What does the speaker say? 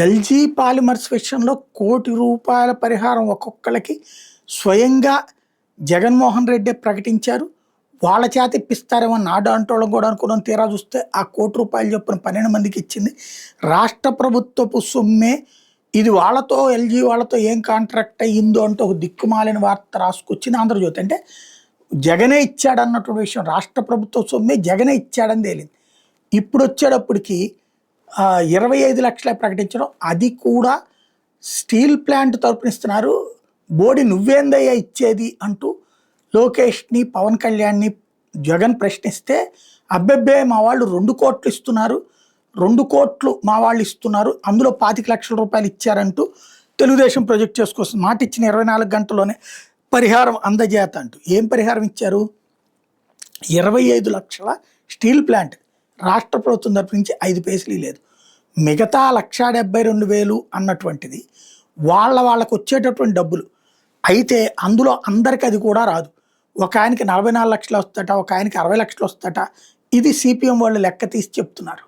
LG polymers విషయంలో ₹1,00,00,000 పరిహారం ఒక్కొక్కళ్ళకి స్వయంగా జగన్మోహన్ రెడ్డే ప్రకటించారు. వాళ్ళ చేత ఇప్పిస్తారేమో నాడు అంటోళ్ళం కూడా అనుకున్నాం. తీరా చూస్తే ఆ ₹1,00,00,000 చొప్పున 12 మందికి ఇచ్చింది రాష్ట్ర ప్రభుత్వపు సొమ్మే. ఇది వాళ్ళతో ఎల్జీ వాళ్ళతో ఏం కాంట్రాక్ట్ అయ్యిందో అంటూ ఒక దిక్కుమాలిన వార్త రాసుకొచ్చింది ఆంధ్రజ్యోతి. అంటే జగనే ఇచ్చాడన్నటువంటి విషయం, రాష్ట్ర ప్రభుత్వ సొమ్మే జగనే ఇచ్చాడని తేలింది. ఇప్పుడు వచ్చేటప్పటికి 25 లక్షలే ప్రకటించడం, అది కూడా స్టీల్ ప్లాంట్ తరపున ఇస్తున్నారు. బోడి నువ్వేందయ్యా ఇచ్చేది అంటూ లోకేష్ని, పవన్ కళ్యాణ్ని జగన్ ప్రశ్నిస్తే, అబ్బెబ్బే మా వాళ్ళు 2 కోట్లు ఇస్తున్నారు, 2 కోట్లు మా వాళ్ళు ఇస్తున్నారు, అందులో ₹25,00,000 ఇచ్చారంటూ తెలుగుదేశం ప్రొజెక్ట్ చేసుకొస్తుంది. మాట ఇచ్చిన 24 గంటల్లోనే పరిహారం అందజేత అంటూ. ఏం పరిహారం ఇచ్చారు? 25 లక్షల స్టీల్ ప్లాంట్ రాష్ట్ర ప్రభుత్వం తరపు నుంచి 5 పైసలు లేదు. మిగతా 1,72,000 అన్నటువంటిది వాళ్ళకు వచ్చేటటువంటి డబ్బులు. అయితే అందులో అందరికి అది కూడా రాదు. ఒక ఆయనకి 44 లక్షలు వస్తట, ఒక ఆయనకి 60 లక్షలు వస్తట. ఇది సిపిఎం వాళ్ళు లెక్క తీసి చెప్తున్నారు.